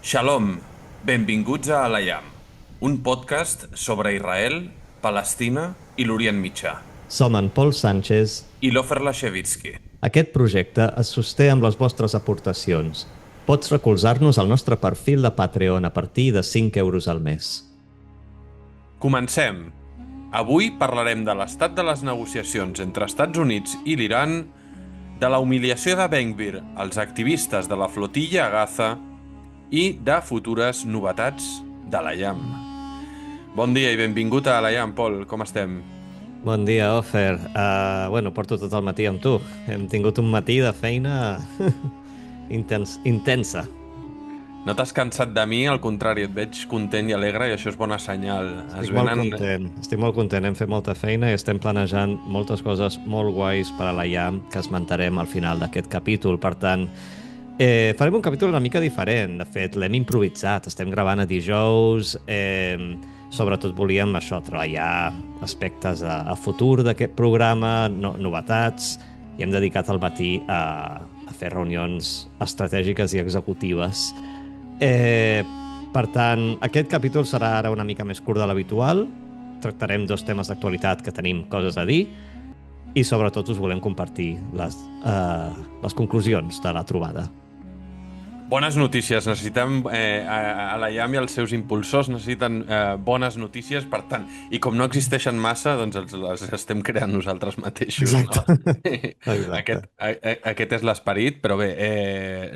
Shalom, benvinguts a Alayam, un podcast sobre Israel, Palestina i l'Orient Mitjà. Som en Pol Sánchez. I l'Ofer Lashevitsky. Aquest projecte es sosté amb les vostres aportacions. Pots recolzar-nos al nostre perfil de Patreon a partir de 5 euros al mes. Comencem. Avui parlarem de l'estat de les negociacions entre Estats Units i l'Iran, de la humiliació de Ben Gvir als activistes de la flotilla a Gaza i de futures novetats de l'Alayam. Bon dia i benvingut a l'Alayam, Pol. Com estem? Bon dia, Ofer. Porto tot el matí amb tu. Hem tingut un matí de feina intensa. No t'has cansat de mi, al contrari, et veig content i alegre i això és bona senyal. Estic molt content. Hem fet molta feina i estem planejant moltes coses molt guais per a la IAM que esmentarem al final d'aquest capítol. Per tant, farem un capítol una mica diferent. De fet, l'hem improvisat. Estem gravant a dijous. Sobretot volíem això, treballar aspectes a futur d'aquest programa, novetats, i hem dedicat el matí a fer reunions estratègiques i executives. Per tant, aquest capítol serà ara una mica més curt de l'habitual. Tractarem dos temes d'actualitat que tenim coses a dir i sobretot us volem compartir les conclusions de la trobada. Bones notícies. Necessitem, a la IAM i els seus impulsors necessiten bones notícies, per tant, i com no existeixen massa, doncs les estem creant nosaltres mateixos. Exacte. No? Exacte. Aquest és l'esperit, però bé,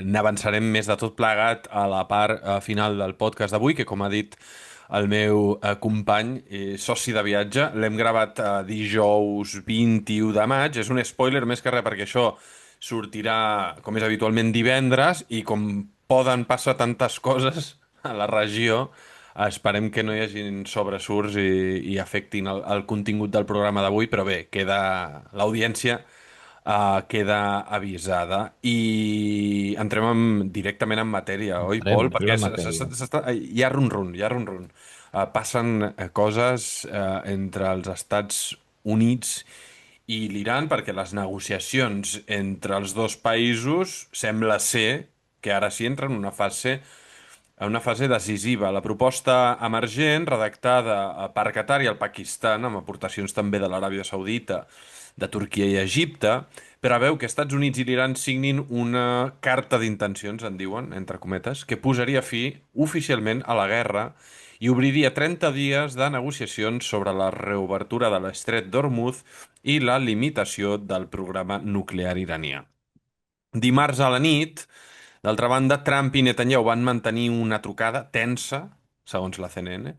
n'avançarem més de tot plegat a la part final del podcast d'avui, que com ha dit el meu company, soci de viatge, l'hem gravat dijous 21 de maig. És un spoiler més que res perquè això sortirà, com és habitualment, divendres, i com poden passar tantes coses a la regió, esperem que no hi hagin sobresurts i afectin el contingut del programa d'avui, però bé, l'audiència queda avisada. I entrem directament en matèria, oi, Pol? Entrem Perquè en matèria. hi ha run-run, hi ha run-run. Passen coses entre els Estats Units i l'Iran, perquè les negociacions entre els dos països sembla ser que ara sí entren en una fase decisiva. La proposta emergent, redactada per Qatar i el Pakistan, amb aportacions també de l'Aràbia Saudita, de Turquia i Egipte, preveu que Estats Units i l'Iran signin una carta d'intencions, en diuen, entre cometes, que posaria fi oficialment a la guerra i obriria 30 dies de negociacions sobre la reobertura de l'estret d'Hormuz i la limitació del programa nuclear iranià. Dimarts a la nit, d'altra banda, Trump i Netanyahu van mantenir una trucada tensa, segons la CNN.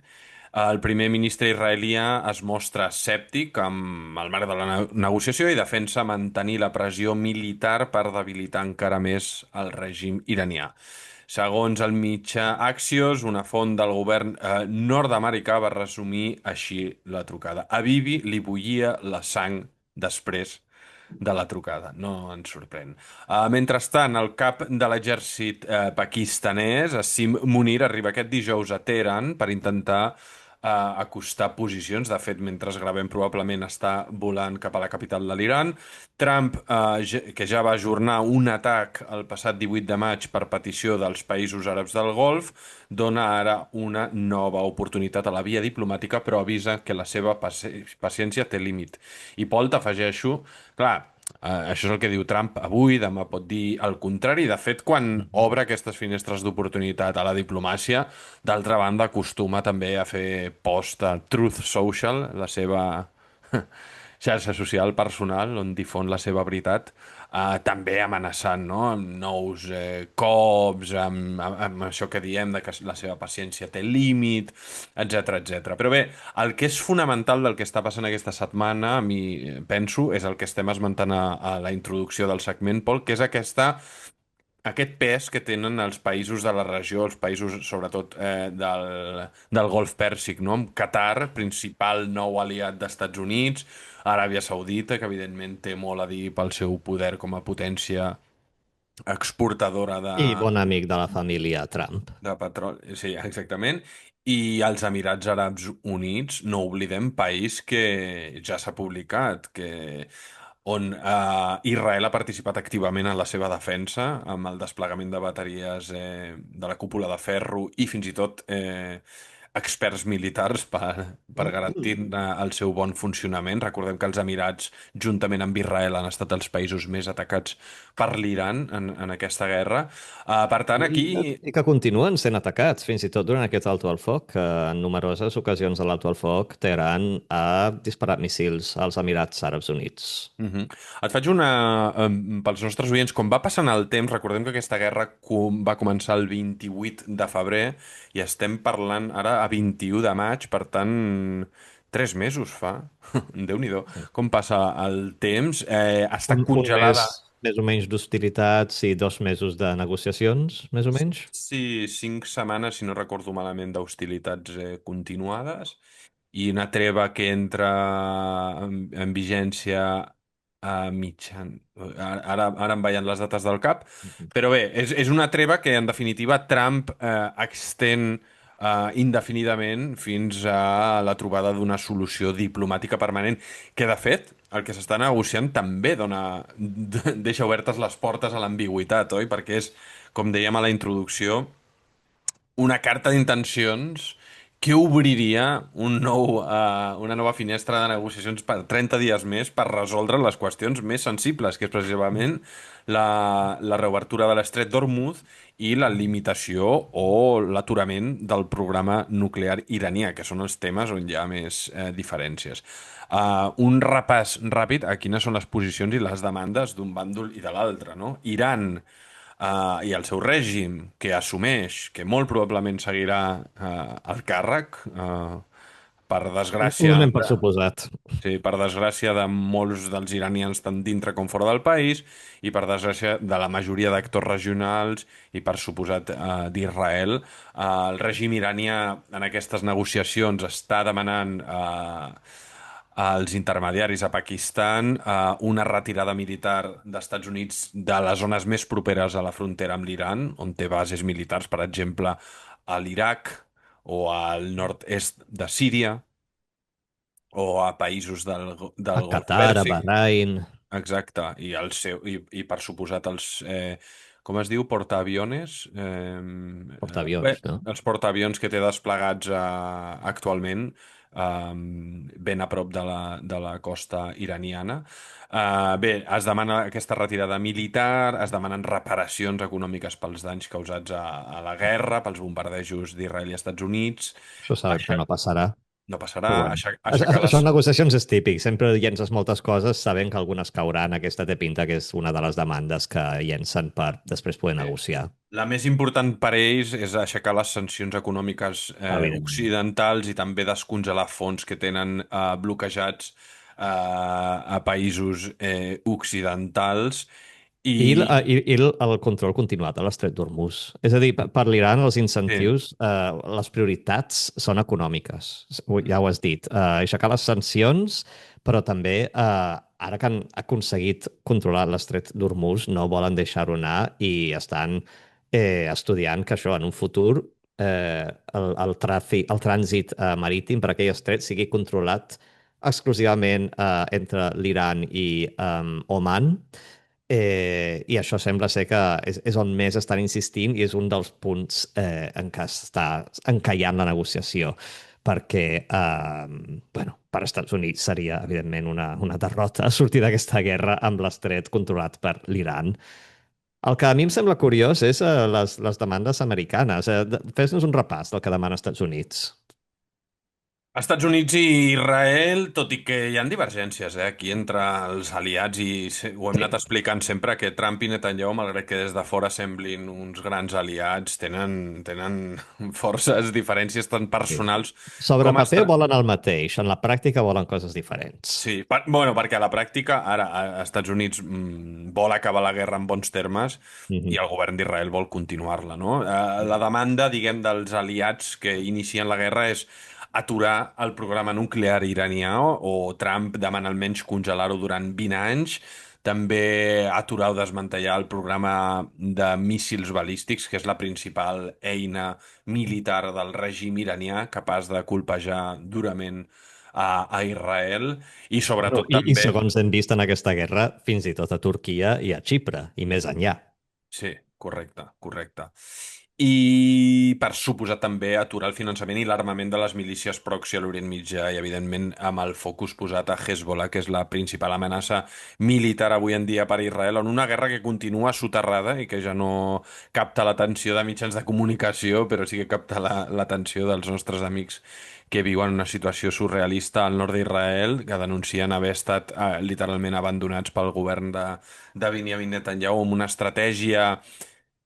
El primer ministre israelià es mostra escèptic amb el marc de la negociació i defensa mantenir la pressió militar per debilitar encara més el règim iranià. Segons el mitjà Axios, una font del govern nord-americà va resumir així la trucada. A Bibi li bullia la sang després de la trucada, no ens sorprèn. Mentrestant, el cap de l'exèrcit pakistanès, Asim Munir, arriba aquest dijous a Teheran per intentar acostar posicions. De fet, mentre gravem, probablement està volant cap a la capital de l'Iran. Trump, que ja va ajornar un atac el passat 18 de maig per petició dels països àrabs del Golf, dona ara una nova oportunitat a la via diplomàtica, però avisa que la seva paciència té límit. I Pol, t'afegeixo, clar, això és el que diu Trump avui, demà pot dir el contrari. De fet, quan obre aquestes finestres d'oportunitat a la diplomàcia, d'altra banda, acostuma també a fer post a Truth Social, la seva xarxa social personal, on difon la seva veritat, també amenaçant, no?, amb nous cops, amb això que diem de que la seva paciència té límit, etc etc. Però bé, el que és fonamental del que està passant aquesta setmana, a mi penso, és el que estem esmentant a la introducció del segment, Pol, que és aquest pes que tenen els països de la regió, els països sobretot del Golf Pèrsic, no? Amb Qatar, principal nou aliat d'Estats Units, Aràbia Saudita, que evidentment té molt a dir pel seu poder com a potència exportadora I bon amic de la família Trump. de petroli. Sí, exactament. I els Emirats Àrabs Units, no oblidem, país que ja s'ha publicat, que on Israel ha participat activament en la seva defensa, amb el desplegament de bateries de la cúpula de ferro i fins i tot experts militars per garantir el seu bon funcionament. Recordem que els Emirats, juntament amb Israel, han estat els països més atacats per l'Iran en aquesta guerra. Per tant, I, aquí I que continuen sent atacats, fins i tot durant aquest alto al foc, que en numeroses ocasions de l'alto al foc Teheran ha disparat míssils als Emirats Àrabs Units. Mhm. Et faig una... pels nostres oients, com va passant el temps, recordem que aquesta guerra va començar el 28 de febrer i estem parlant ara a 21 de maig, per tant, 3 mesos fa. Déu-n'hi-do. Com passa el temps? Està Un mes congelada. més o menys d'hostilitats i 2 mesos de negociacions, més o menys. Sí, 5 setmanes, si no recordo malament, d'hostilitats continuades i una treva que entra en vigència a mitjan... Ara em veien les dates del cap, però bé, és una treva que en definitiva Trump extén indefinidament fins a la trobada d'una solució diplomàtica permanent, que de fet el que s'està negociant també deixa obertes les portes a l'ambigüitat, oi? Perquè és, com dèiem a la introducció, una carta d'intencions que obriria una nova finestra de negociacions per 30 dies més per resoldre les qüestions més sensibles, que és precisament la reobertura de l'estret d'Hormuz i la limitació o l'aturament del programa nuclear iranià, que són els temes on hi ha més diferències. Un repàs ràpid a quines són les posicions i les demandes d'un bàndol i de l'altre, no? Iran i el seu règim, que assumeix que molt probablement seguirà al càrrec, per Ho desgràcia, donem per suposat. sí, per desgràcia de molts dels iranians tant dintre com fora del país i per desgràcia de la majoria d'actors regionals i per suposat d'Israel. El règim iranià en aquestes negociacions està demanant als intermediaris a Pakistan una retirada militar d'Estats Units de les zones més properes a la frontera amb l'Iran, on té bases militars, per exemple, a l'Iraq o al nord-est de Síria o a països A del Golf Qatar, a Pèrsic. Bahrain, Exacte, i per suposat com es diu, portaaviones? Bé, portaavions, no? els portaavions que té desplegats actualment ben a prop de la costa iraniana. Bé, es demana aquesta retirada militar, es demanen reparacions econòmiques pels danys causats a la guerra, pels bombardejos d'Israel i Estats Units. Això sabem que Aixa... no passarà. No passarà, Però bueno, aixecar això les... en negociacions és típic. Sempre llences moltes coses sabent que algunes cauran. Aquesta té pinta que és una de les demandes que llencen per després poder negociar, La més important per a ells és aixecar les sancions econòmiques evidentment. occidentals i també descongelar fons que tenen bloquejats a països occidentals. I, I el control continuat a l'Estret d'Hormuz. És a dir, per l'Iran els sí, incentius, les prioritats són econòmiques. Ja ho has dit. Aixecar les sancions, però també, ara que han aconseguit controlar l'Estret d'Hormuz, no volen deixar-ho anar i estan estudiant que això en un futur el trànsit marítim per aquell estret sigui controlat exclusivament entre l'Iran i Oman. I això sembla ser que és on més estan insistint i és un dels punts en què està encallant la negociació, perquè bueno, per als Estats Units seria, evidentment, una derrota sortir d'aquesta guerra amb l'estret controlat per l'Iran. El que a mi em sembla curiós és les demandes americanes. Fes-nos un repàs del que demana Estats Units. Estats Units i Israel, tot i que hi ha divergències aquí entre els aliats ho hem anat Sí. explicant sempre que Trump i Netanyahu, malgrat que des de fora semblin uns grans aliats, tenen forces diferències tant Sí. personals Sobre com paper volen el mateix, en la pràctica volen coses diferents. Sí, bueno, perquè a la pràctica ara a Estats Units vol acabar la guerra en bons termes i Mhm. el govern d'Israel vol continuar-la, no? La demanda, diguem, dels aliats que inicien la guerra és aturar el programa nuclear iranià o Trump demana almenys congelar-ho durant 20 anys, també aturar o desmantellar el programa de míssils balístics, que és la principal eina militar del règim iranià, capaç de colpejar durament a Israel i Bueno, sobretot i també. segons hem vist en aquesta guerra, fins i tot a Turquia i a Xipre, i més enllà. Sí, correcte, correcte. I per suposar també aturar el finançament i l'armament de les milícies proxy a l'Orient Mitjà i, evidentment, amb el focus posat a Hezbollah, que és la principal amenaça militar avui en dia per a Israel, en una guerra que continua soterrada i que ja no capta l'atenció de mitjans de comunicació, però sí que capta l'atenció dels nostres amics que viuen una situació surrealista al nord d'Israel, que denuncien haver estat literalment abandonats pel govern de Benjamin Netanyahu amb una estratègia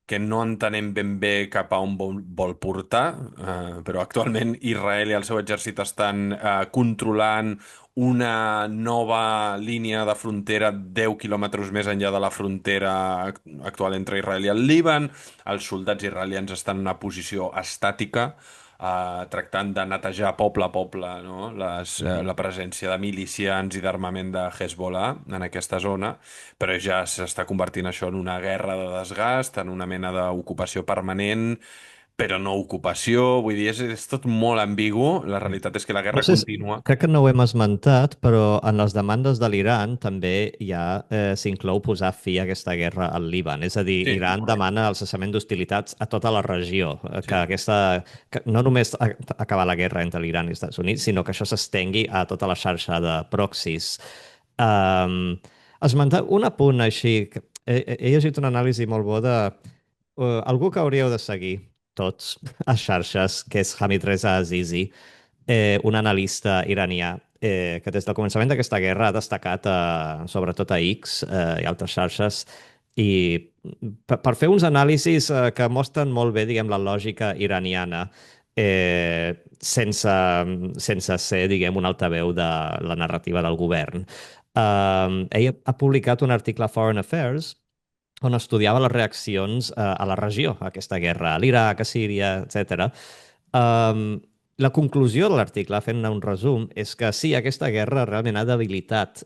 que no entenem ben bé cap a on vol portar, però actualment Israel i el seu exèrcit estan controlant una nova línia de frontera 10 quilòmetres més enllà de la frontera actual entre Israel i el Líban. Els soldats israelians estan en una posició estàtica, tractant de netejar poble a poble, no? Mhm. La presència de milicians i d'armament de Hezbollah en aquesta zona, però ja s'està convertint això en una guerra de desgast, en una mena d'ocupació permanent, però no ocupació. Vull dir, és tot molt ambigu. La realitat és que la No guerra sé, continua. crec que no ho hem esmentat, però en les demandes de l'Iran també ja s'inclou posar fi a aquesta guerra al Líban. És a dir, Sí, Iran correcte. demana el cessament d'hostilitats a tota la regió, Sí. que no només acabar la guerra entre l'Iran i els Estats Units, sinó que això s'estengui a tota la xarxa de proxys. Um, Esmentar un apunt així, que he llegit una anàlisi molt bo de algú que hauríeu de seguir tots a xarxes, que és Hamid Reza Azizi, un analista iranià que des del començament d'aquesta guerra ha destacat sobretot a X i altres xarxes i per fer uns anàlisis que mostren molt bé, diguem, la lògica iraniana sense ser, diguem, un altaveu de la narrativa del govern. Ell ha publicat un article a Foreign Affairs on estudiava les reaccions a la regió, a aquesta guerra, a l'Iraq, a Síria, etc. La conclusió de l'article, fent un resum, és que sí, aquesta guerra realment ha debilitat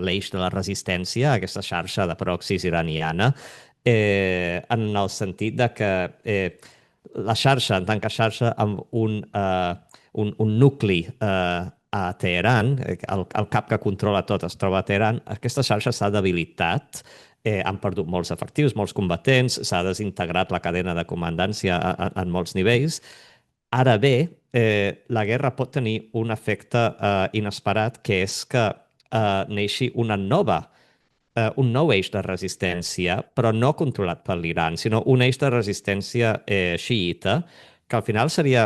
l'eix de la resistència, aquesta xarxa de proxys iraniana, en el sentit de que la xarxa, en tant que xarxa, amb un nucli a Teheran, el cap que controla tot es troba a Teheran, aquesta xarxa s'ha debilitat, han perdut molts efectius, molts combatents, s'ha desintegrat la cadena de comandància en molts nivells. Ara bé, la guerra pot tenir un efecte inesperat, que és que neixi un nou eix de resistència, però no controlat per l'Iran, sinó un eix de resistència xiïta, que al final seria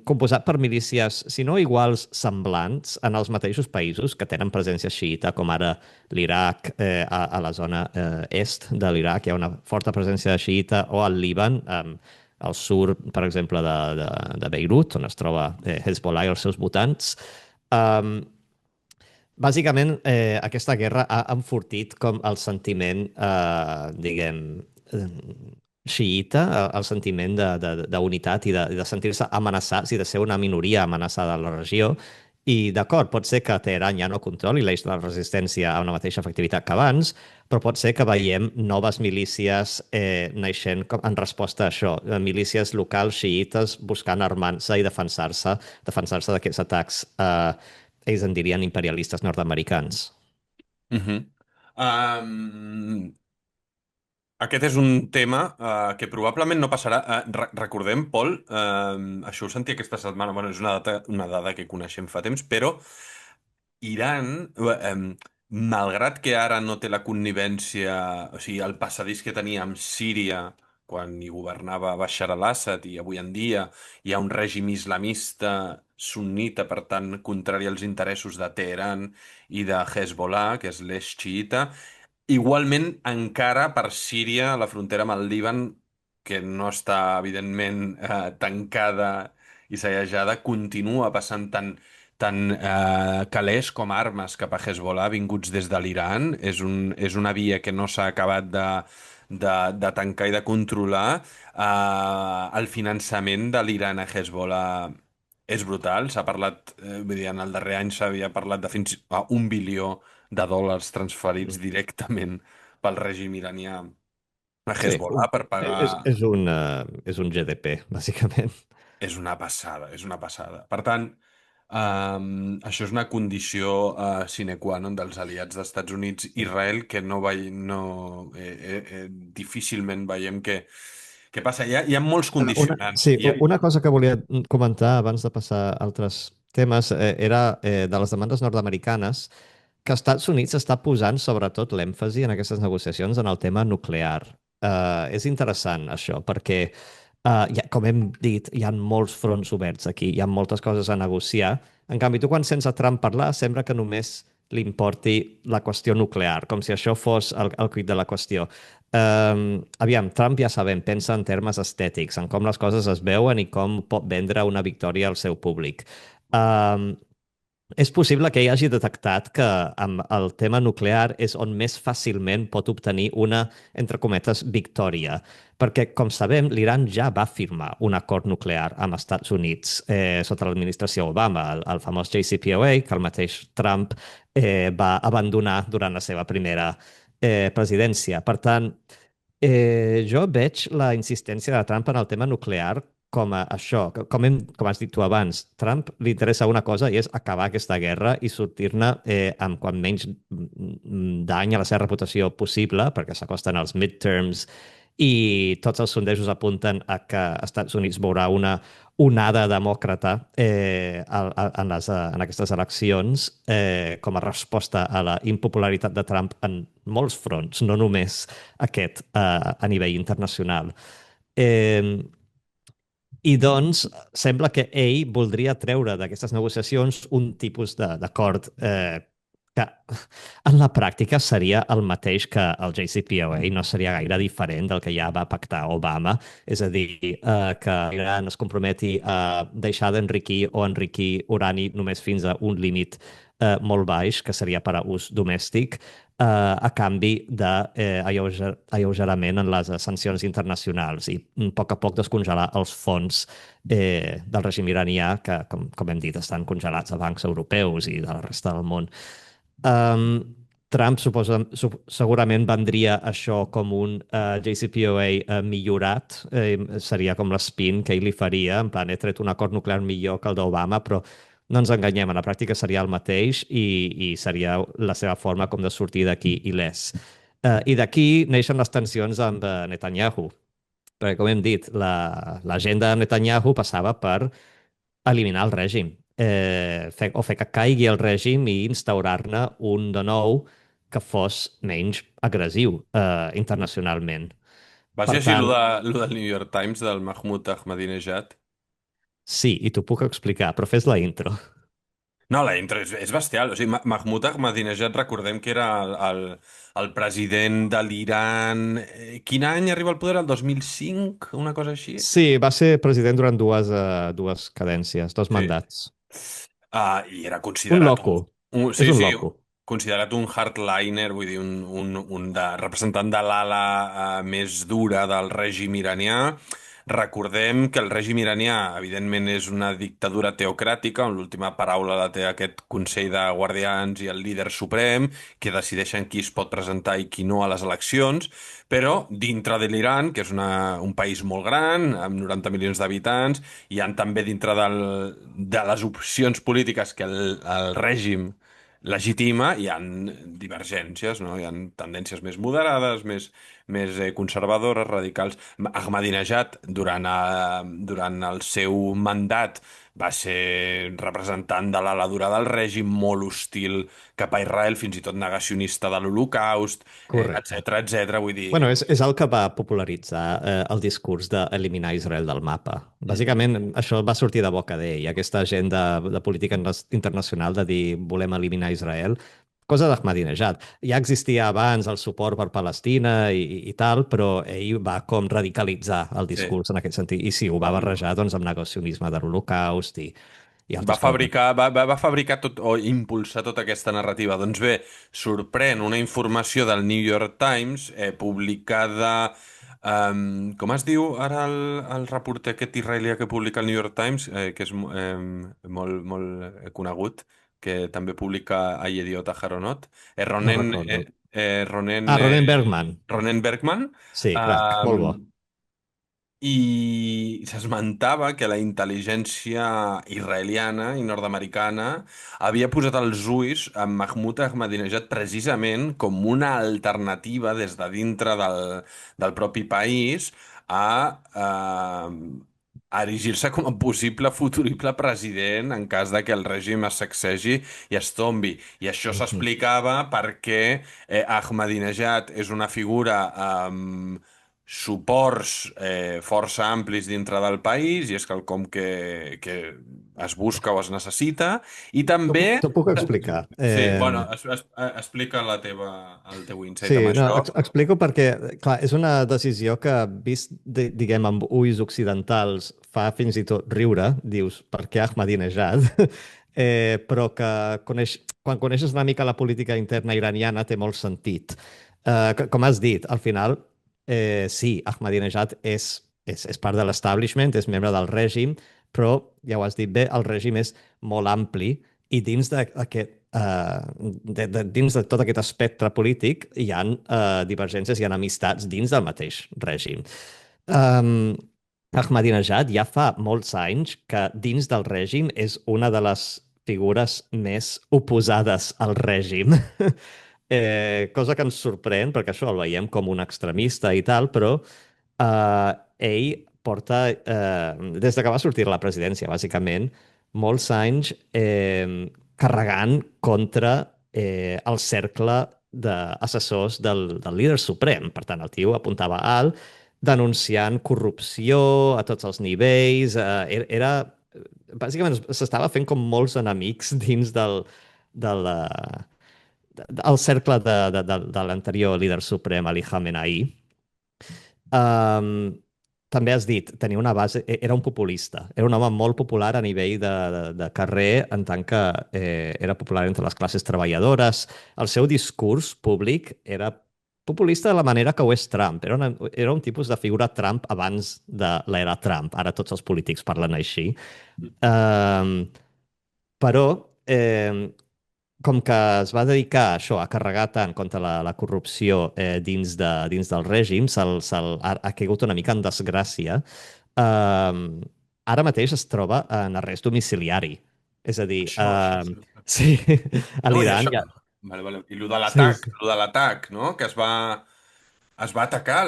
composat per milícies, si no iguals, semblants en els mateixos països que tenen presència xiïta, com ara l'Iraq, a la zona est de l'Iraq hi ha una forta presència xiïta, o al Líban, al sud, per exemple, de Beirut, on es troba Hezbollah i els seus votants. Um, Bàsicament, aquesta guerra ha enfortit com el sentiment, diguem, eh, xiïta, el sentiment d'unitat i de sentir-se amenaçats i de ser una minoria amenaçada a la regió. I d'acord, pot ser que Teheran ja no controli l'eix de la resistència a una mateixa efectivitat que abans, però pot ser que veiem noves milícies naixent en resposta a això. Milícies locals xiïtes buscant armar-se i defensar-se d'aquests atacs ells en dirien imperialistes nord-americans. Mhm. Aquest és un tema que probablement no passarà. Recordem, Pol, això ho sentia aquesta setmana, bueno, és una dada que coneixem fa temps, però Iran, malgrat que ara no té la connivència, o sigui, el passadís que tenia amb Síria quan hi governava Bashar al-Assad i avui en dia hi ha un règim islamista sunnita, per tant, contrari als interessos de Teheran i de Hezbollah, que és l'eix xiïta. Igualment, encara per Síria, la frontera amb el Líban, que no està, evidentment, tancada i sellejada, continua passant tant calés com armes cap a Hezbollah vinguts des de l'Iran. És una via que no s'ha acabat de tancar i de controlar. El finançament de l'Iran a Hezbollah és brutal. S'ha parlat, vull dir, en el darrer any s'havia parlat de fins a 1 bilió de dòlars transferits directament pel règim iranià a Sí, Hezbollah per pagar. és un GDP, bàsicament. És una passada, és una passada. Per tant, Això és una condició sine qua non dels aliats dels Estats Units-Israel que no, difícilment veiem que passa. Hi ha molts condicionants. Sí, una cosa que volia comentar abans de passar a altres temes era de les demandes nord-americanes que els Estats Units està posant sobretot l'èmfasi en aquestes negociacions en el tema nuclear. És interessant això, perquè, com hem dit, hi ha molts fronts oberts aquí, hi ha moltes coses a negociar. En canvi, tu quan sents a Trump parlar, sembla que només li importi la qüestió nuclear, com si això fos el quid de la qüestió. Aviam, Trump ja sabem, pensa en termes estètics, en com les coses es veuen i com pot vendre una victòria al seu públic. Um, és possible que ell hagi detectat que amb el tema nuclear és on més fàcilment pot obtenir una, entre cometes, victòria. Perquè, com sabem, l'Iran ja va firmar un acord nuclear amb els Estats Units sota l'administració Obama, el famós JCPOA, que el mateix Trump va abandonar durant la seva primera presidència. Per tant, jo veig la insistència de Trump en el tema nuclear com a això, com has dit tu abans, Trump li interessa una cosa i és acabar aquesta guerra i sortir-ne amb quan menys dany a la seva reputació possible, perquè s'acosten els midterms i tots els sondejos apunten a que als Estats Units veurà una onada demòcrata en aquestes eleccions com a resposta a la impopularitat de Trump en molts fronts, no només aquest a nivell internacional. Eh, I doncs sembla que ell voldria treure d'aquestes negociacions un tipus d'acord que en la pràctica seria el mateix que el JCPOA, no seria gaire diferent del que ja va pactar Obama, és a dir, que Iran es comprometi a deixar d'enriquir o enriquir urani només fins a un límit molt baix, que seria per a ús domèstic, a canvi d'alleugerament en les sancions internacionals i a poc descongelar els fons del règim iranià que, com hem dit, estan congelats a bancs europeus i de la resta del món. Trump segurament vendria això com un JCPOA millorat, seria com l'espin que ell li faria, en plan, he tret un acord nuclear millor que el d'Obama, però no ens enganyem, a la pràctica seria el mateix i seria la seva forma com de sortir d'aquí il·lès. I d'aquí neixen les tensions amb Netanyahu, perquè, com hem dit, l'agenda de Netanyahu passava per eliminar el règim, o fer que caigui el règim i instaurar-ne un de nou que fos menys agressiu internacionalment. Va Per ser així tant, lo del New York Times, del Mahmoud Ahmadinejad? sí, i t'ho puc explicar, però fes la intro. No, la intro és bestial. O sigui, Mahmoud Ahmadinejad, recordem que era el president de l'Iran. Quin any arriba al poder? El 2005? Una cosa així? Sí, va ser president durant dues cadències, dos Sí. mandats. I era Un considerat loco. És sí, un sí, loco. considerat un hardliner, vull dir, representant de l'ala més dura del règim iranià. Recordem que el règim iranià, evidentment, és una dictadura teocràtica, on l'última paraula la té aquest Consell de Guardians i el líder suprem, que decideixen qui es pot presentar i qui no a les eleccions, però dintre de l'Iran, que és un país molt gran, amb 90 milions d'habitants, hi han també dintre de les opcions polítiques que el règim legitima, hi han divergències, no? Hi han tendències més moderades, més conservadores, radicals. Ahmadinejad, durant el seu mandat, va ser representant de l'ala dura del règim, molt hostil cap a Israel, fins i tot negacionista de l'Holocaust, Correcte. etc etc. Vull dir, Bueno, és el que va popularitzar el discurs d'eliminar Israel del mapa. Bàsicament, això va sortir de boca d'ell, aquesta agenda de política internacional de dir volem eliminar Israel, cosa d'Ahmadinejad. Ja existia abans el suport per Palestina i tal, però ell va com radicalitzar el sí. discurs en aquest sentit. I sí, ho va barrejar doncs, amb negacionisme de l'Holocaust i Va altres coses. fabricar, va fabricar tot, o impulsar tota aquesta narrativa. Doncs bé, sorprèn una informació del New York Times publicada, com es diu ara el reporter aquest israelià que publica el New York Times, que és molt conegut, que també publica a Yediot Aharonot, No recordo. Ronen, Ah, Ronen Bergman. Ronen Bergman. Sí, crac, molt bo. i s'esmentava que la intel·ligència israeliana i nord-americana havia posat els ulls en Mahmoud Ahmadinejad precisament com una alternativa des de dintre del propi país a erigir-se com a possible futurible president en cas de que el règim es sacsegi i es tombi. I això Mhm. s'explicava perquè Ahmadinejad és una figura amb suports força amplis dintre del país i és quelcom que es busca o es necessita. I també... T'ho puc explicar. Sí, bueno, explica el teu insight amb Sí, no, això. explico perquè, clar, és una decisió que, vist, diguem, amb ulls occidentals, fa fins i tot riure, dius, per què Ahmadinejad? Però que quan coneixes una mica la política interna iraniana té molt sentit. Com has dit, al final, sí, Ahmadinejad és part de l'establishment, és membre del règim, però, ja ho has dit bé, el règim és molt ampli i dins d'aquest dins de tot aquest espectre polític hi ha divergències, hi ha amistats dins del mateix règim. Um, Ahmadinejad ja fa molts anys que dins del règim és una de les figures més oposades al règim. Cosa que ens sorprèn, perquè això el veiem com un extremista i tal, però ell porta, des de que va sortir a la presidència, bàsicament, molts anys carregant contra el cercle d'assessors del líder suprem. Per tant, el tio apuntava alt, denunciant corrupció a tots els nivells. Bàsicament, s'estava fent com molts enemics dins del, el cercle de l'anterior líder suprem, Ali Khamenei. Um, També has dit, tenia una base, era un populista, era un home molt popular a nivell de carrer en tant que era popular entre les classes treballadores. El seu discurs públic era populista de la manera que ho és Trump. Era un tipus de figura Trump abans de l'era Trump. Ara tots els polítics parlen així. Um, però com que es va dedicar a això, a carregar tant contra la corrupció dins del règim, ha caigut una mica en desgràcia. Ara mateix es troba en arrest domiciliari. És a dir, Això. sí, a No, i l'Iran això... ja... Vale, vale. I Sí, sí. lo de l'atac, no? Que es va atacar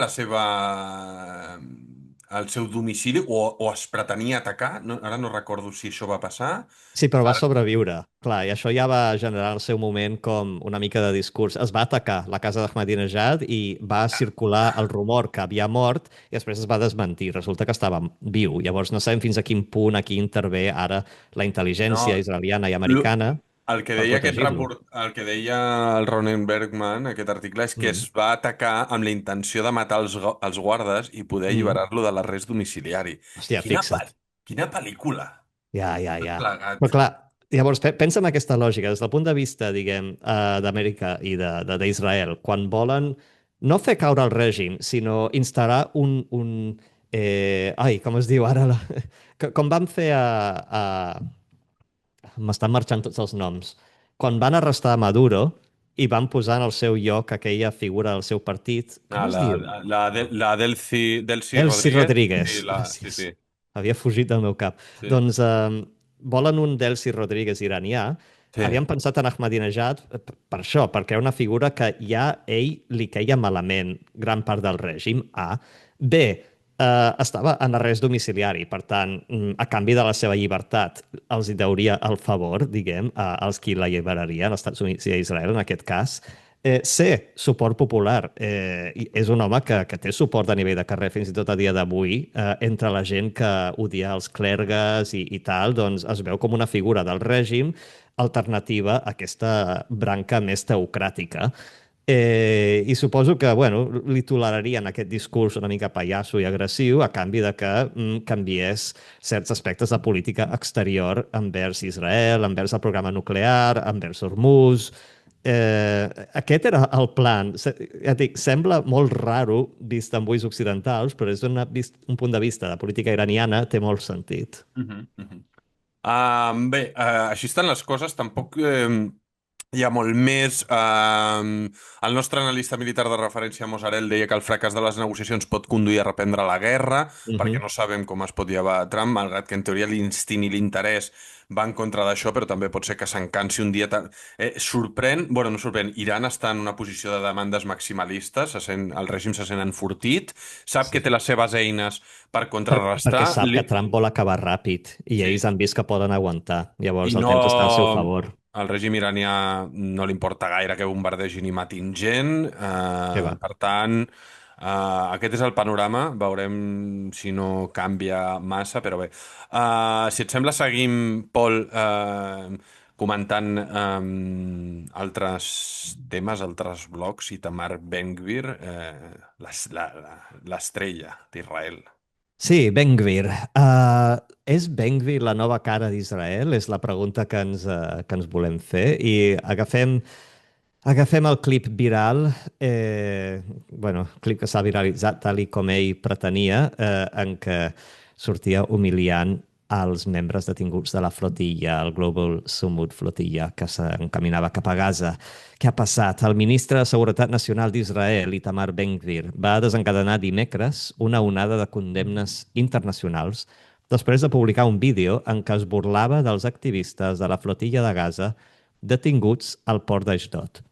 el seu domicili o es pretenia atacar. No, ara no recordo si això va passar. Sí, però va Ara... sobreviure. Clar, i això ja va generar al seu moment com una mica de discurs. Es va atacar la casa d'Ahmadinejad i va circular el rumor que havia mort i després es va desmentir. Resulta que estava viu. Llavors no sabem fins a quin punt aquí intervé ara la intel·ligència No, israeliana i lo- americana el que per deia protegir-lo. el que deia el Ronen Bergman, aquest article, és que es Mm. va atacar amb la intenció de matar els guardes i poder Mm. alliberar-lo de l'arrest domiciliari. Hòstia, Quina, fixa't. quina pel·lícula! Ja, ja, Tot ja. Però plegat. clar, llavors pensa en aquesta lògica, des del punt de vista, diguem, d'Amèrica i d'Israel, quan volen no fer caure el règim, sinó instal·lar ai, com es diu ara? Com van fer m'estan marxant tots els noms. Quan van arrestar Maduro i van posar en el seu lloc aquella figura del seu partit, com Ah, es diu? la Delcy Elsi Rodríguez. Sí, Rodríguez, sí, gràcies. sí, Havia fugit del meu cap. sí, Doncs volen un Delsi Rodríguez iranià. sí. Havien pensat en Ahmadinejad per això, perquè era una figura que ja ell li queia malament gran part del règim. A. B. Estava en arrest domiciliari, per tant, a canvi de la seva llibertat, els hi deuria el favor, diguem, als qui l'alliberarien, als Estats Units i a Israel, en aquest cas. C, suport popular. És un home que té suport a nivell de carrer fins i tot a dia d'avui. Entre la gent que odia els clergues i tal, doncs es veu com una figura del règim alternativa a aquesta branca més teocràtica. I suposo que, bueno, li tolerarien aquest discurs una mica pallasso i agressiu a canvi de que canviés certs aspectes de política exterior envers Israel, envers el programa nuclear, envers Hormuz. Aquest era el plan. Ja et dic, sembla molt raro vist amb ulls occidentals, però des un punt de vista de política iraniana té molt sentit. Mhm, mhm. Bé, així estan les coses. Tampoc... Hi ha molt més. El nostre analista militar de referència, Mosarel, deia que el fracàs de les negociacions pot conduir a reprendre la guerra, perquè Mhm. no sabem com es pot llevar Trump, malgrat que en teoria l'instint i l'interès va en contra d'això, però també pot ser que s'encansi un dia. Sorprèn, bueno, no sorprèn, Iran està en una posició de demandes maximalistes, el règim se sent enfortit, sap que té Sí. les seves eines per Perquè contrarrestar. sap que Trump vol acabar ràpid i Sí, ells han vist que poden aguantar. i Llavors el no... temps està al seu favor. Al règim iranià no li importa gaire que bombardegin i matin gent. Què va? Per tant, aquest és el panorama. Veurem si no canvia massa, però bé. Si et sembla, seguim, Pol, comentant altres temes, altres blocs, Itamar Ben-Gvir, l'estrella d'Israel. Sí, Ben Gvir. És Ben Gvir la nova cara d'Israel? És la pregunta que ens volem fer. I agafem el clip viral, bueno, clip que s'ha viralitzat tal i com ell pretenia, en què sortia humiliant als membres detinguts de la flotilla, el Global Summit Flotilla, que s'encaminava cap a Gaza. Què ha passat? El ministre de Seguretat Nacional d'Israel, Itamar Ben-Gvir, va desencadenar dimecres una onada de condemnes internacionals després de publicar un vídeo en què es burlava dels activistes de la flotilla de Gaza detinguts al port d'Ashdod.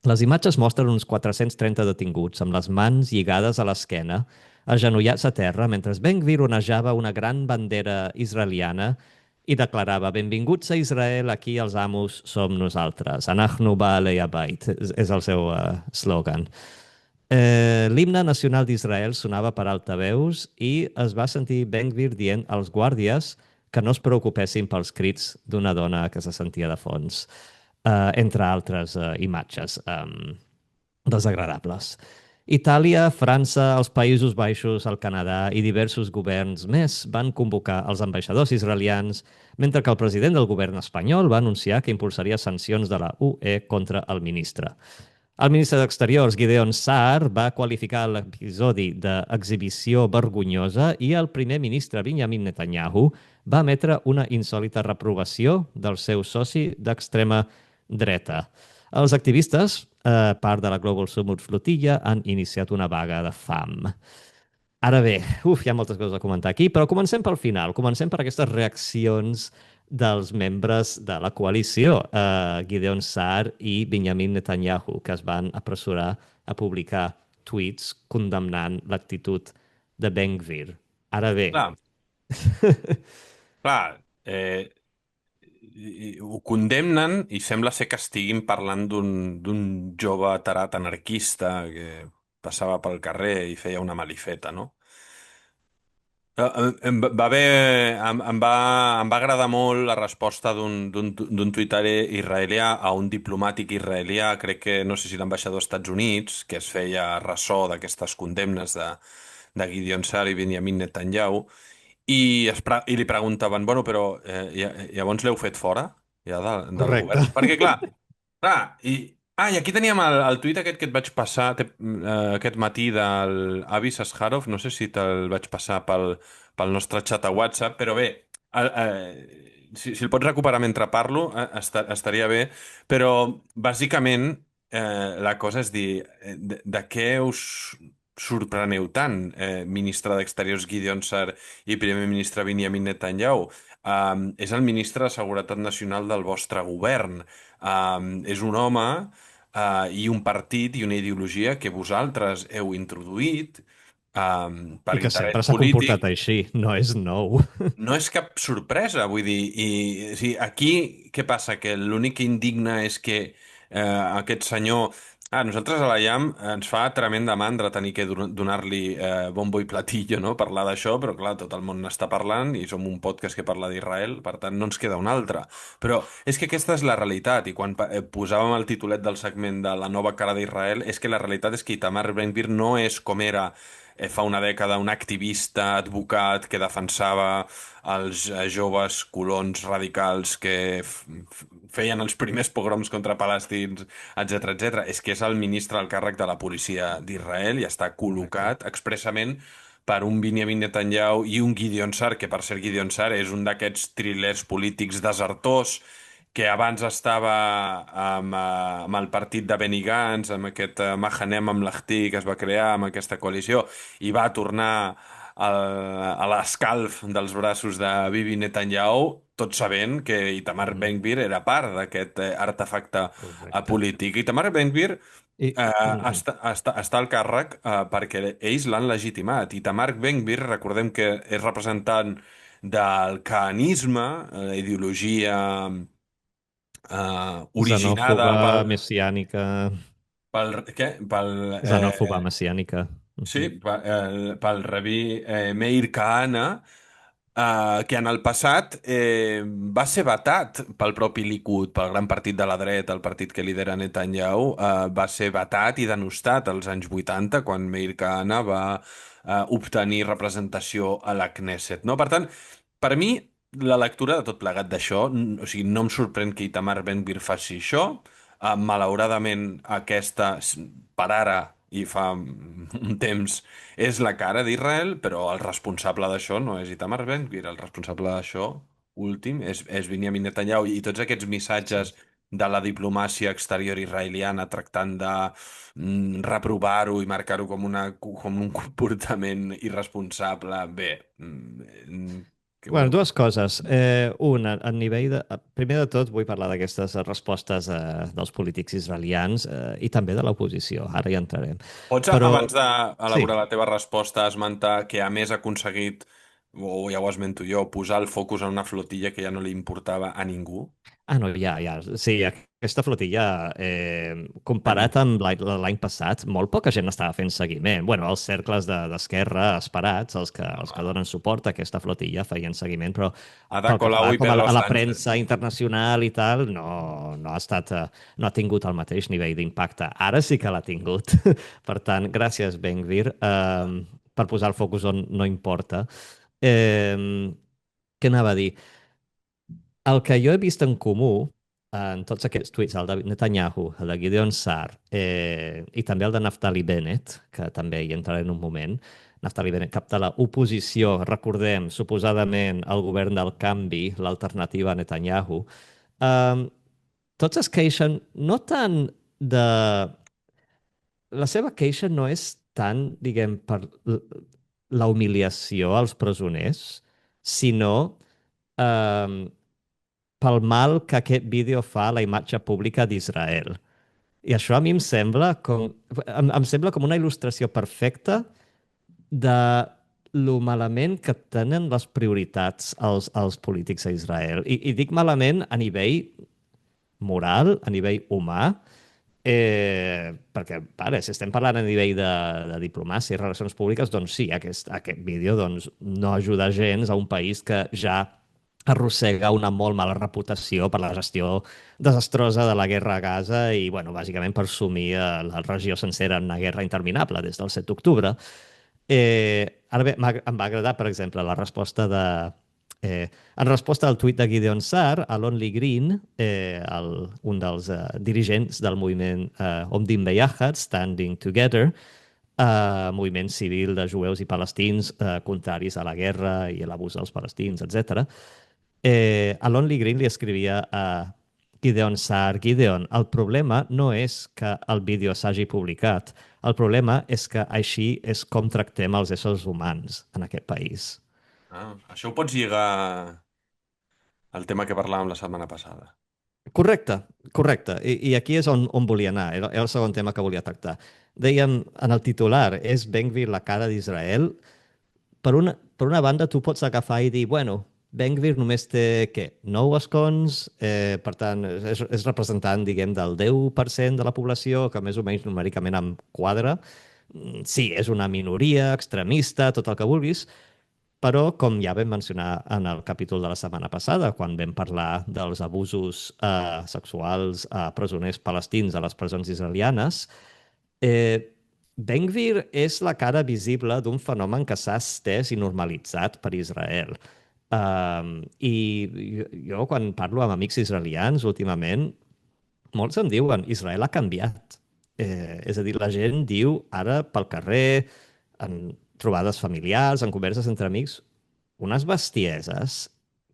Les imatges mostren uns 430 detinguts amb les mans lligades a l'esquena, agenollats a terra, mentre Ben-Gvir onejava una gran bandera israeliana i declarava «Benvinguts a Israel, aquí els amos som nosaltres. Anachnu ba'alei abait», és el seu slogan. L'himne nacional d'Israel sonava per altaveus i es va sentir Ben-Gvir dient als guàrdies que no es preocupessin pels crits d'una dona que se sentia de fons, entre altres imatges desagradables. Itàlia, França, els Països Baixos, el Canadà i diversos governs més van convocar els ambaixadors israelians, mentre que el president del govern espanyol va anunciar que impulsaria sancions de la UE contra el ministre. El ministre d'Exteriors, Gideon Saar, va qualificar l'episodi d'exhibició vergonyosa i el primer ministre Benjamin Netanyahu va emetre una insòlita reprovació del seu soci d'extrema dreta. Els activistes, part de la Global Summit Flotilla, han iniciat una vaga de fam. Ara bé, hi ha moltes coses a comentar aquí, però comencem pel final. Comencem per aquestes reaccions dels membres de la coalició, Gideon Saar i Benjamin Netanyahu, que es van apressurar a publicar tuits condemnant l'actitud de Ben-Gvir. Ara bé, Clar, clar, ho condemnen i sembla ser que estiguin parlant d'un jove tarat anarquista que passava pel carrer i feia una malifeta, no? Va haver, em va agradar molt la resposta d'un tuitari israelià a un diplomàtic israelià, crec que no sé si l'ambaixador als Estats Units, que es feia ressò d'aquestes condemnes de Gideon Sa'ar i Benjamin Netanyahu, i li preguntaven, bueno, però llavors l'heu fet fora, ja, del correcte. govern? Perquè, clar, i aquí teníem el tuit aquest que et vaig passar aquest matí del Avi Sasharov, no sé si te'l vaig passar pel nostre xat a WhatsApp, però bé, si el pots recuperar mentre parlo, estaria bé, però bàsicament la cosa és dir, de què us sorpreneu tant, ministre d'Exteriors Gideon Sa'ar i primer ministre Benjamin Netanyahu? És el ministre de Seguretat Nacional del vostre govern. És un home i un partit i una ideologia que vosaltres heu introduït per I que sempre interès s'ha comportat polític. així, no és nou. No és cap sorpresa, vull dir, o sigui, aquí què passa? Que l'únic que indigna és que aquest senyor... nosaltres a la IAM ens fa tremenda mandra tenir que donar-li bombo i platillo, no? Parlar d'això, però clar, tot el món n'està parlant i som un podcast que parla d'Israel, per tant no ens queda un altre. Però és que aquesta és la realitat, i quan posàvem el titulet del segment de la nova cara d'Israel, és que la realitat és que Itamar Ben-Gvir no és com era fa una dècada un activista, advocat que defensava els joves colons radicals que feien els primers pogroms contra palestins, etc etc. És que és el ministre al càrrec de la policia d'Israel i està Correcte. col·locat expressament per un Benjamin Netanyahu i un Gideon Sa'ar, que per ser Gideon Sa'ar és un d'aquests trilers polítics desertors que abans estava amb el partit de Benny Gantz, amb aquest Mahane Mamlahti que es va crear, amb aquesta coalició, i va tornar a l'escalf dels braços de Bibi Netanyahu, tot sabent que Itamar Mm, Ben-Gvir era part d'aquest artefacte correcte. polític. Itamar Ben-Gvir I, mhm. està al càrrec perquè ells l'han legitimat. Itamar Ben-Gvir, recordem que és representant del cahanisme, la ideologia originada Xenòfoba, messiànica, què? xenòfoba messiànica. Sí, Mhm. pel rabí Meir Kahane, que en el passat va ser vetat pel propi Likud, pel gran partit de la dreta, el partit que lidera Netanyahu, va ser vetat i denostat als anys 80, quan Meir Kahane va obtenir representació a la Knesset. No? Per tant, per mi, la lectura de tot plegat d'això, o sigui, no em sorprèn que Itamar Ben-Gvir faci això. Malauradament, aquesta, per ara, i fa un temps, és la cara d'Israel, però el responsable d'això no és Itamar Ben-Gvir, el responsable d'això últim és Benjamin Netanyahu, i tots aquests Sí. missatges de la diplomàcia exterior israeliana tractant de reprovar-ho i marcar-ho com un comportament irresponsable, bé, que Bueno, voleu. dues coses. Una, a nivell de... Primer de tot, vull parlar d'aquestes respostes dels polítics israelians i també de l'oposició. Ara hi entrarem. Pots, Però, abans sí. d'elaborar la teva resposta, esmentar que a més ha aconseguit, o ja ho esmento jo, posar el focus en una flotilla que ja no li importava a ningú? Ah, no, ja, ja. Sí, aquesta flotilla, A comparat ningú. amb l'any passat, molt poca gent estava fent seguiment. Bueno, els cercles d'esquerra esperats, els que donen suport a aquesta flotilla, feien seguiment, però Ada pel que Colau fa i com Pedro a la Sánchez. premsa internacional i tal, no ha estat, no ha tingut el mateix nivell d'impacte. Ara sí que l'ha tingut. Per tant, gràcies, Ben-Gvir, per posar el focus on no importa. Què anava a dir? El que jo he vist en comú en tots aquests tuits, el de Netanyahu, el de Gideon Sar i també el de Naftali Bennett, que també hi entraré en un moment, Naftali Bennett capta l'oposició, recordem, suposadament el govern del canvi, l'alternativa a Netanyahu, um, tots es queixen no tant de... La seva queixa no és tant, diguem, per la humiliació als presoners, sinó pel mal que aquest vídeo fa a la imatge pública d'Israel. I això a mi em sembla com una il·lustració perfecta de lo malament que tenen les prioritats els polítics a Israel. I dic malament a nivell moral, a nivell humà, perquè, vale, si estem parlant a nivell de diplomàcia i relacions públiques, doncs sí, aquest vídeo doncs, no ajuda gens a un país que ja arrossega una molt mala reputació per la gestió desastrosa de la guerra a Gaza i, bueno, bàsicament per sumir la regió sencera en una guerra interminable des del 7 d'octubre. Ara bé, em va agradar, per exemple, la resposta de... en resposta al tuit de Gideon Sar, a Lonely Green, un dels dirigents del moviment Omdim Beyahad, Standing Together, moviment civil de jueus i palestins contraris a la guerra i a l'abús dels palestins, etc. A Lonely Green li escrivia a Gideon Sar, Gideon, el problema no és que el vídeo s'hagi publicat, el problema és que així és com tractem els éssers humans en aquest país. Això ho pots lligar al tema que parlàvem la setmana passada. Correcte, correcte. I aquí és on volia anar, era el segon tema que volia tractar. Dèiem en el titular, és Ben-Gvir la cara d'Israel? Per una banda, tu pots agafar i dir, bueno, Ben-Gvir només té, què, 9 escons, per tant, és representant, diguem, del 10% de la població, que més o menys numèricament em quadra. Sí, és una minoria extremista, tot el que vulguis, però, com ja vam mencionar en el capítol de la setmana passada, quan vam parlar dels abusos sexuals a presoners palestins a les presons israelianes, Ben-Gvir és la cara visible d'un fenomen que s'ha estès i normalitzat per Israel. I jo, quan parlo amb amics israelians últimament, molts em diuen Israel ha canviat. És a dir, la gent diu ara pel carrer, en trobades familiars, en converses entre amics, unes bestieses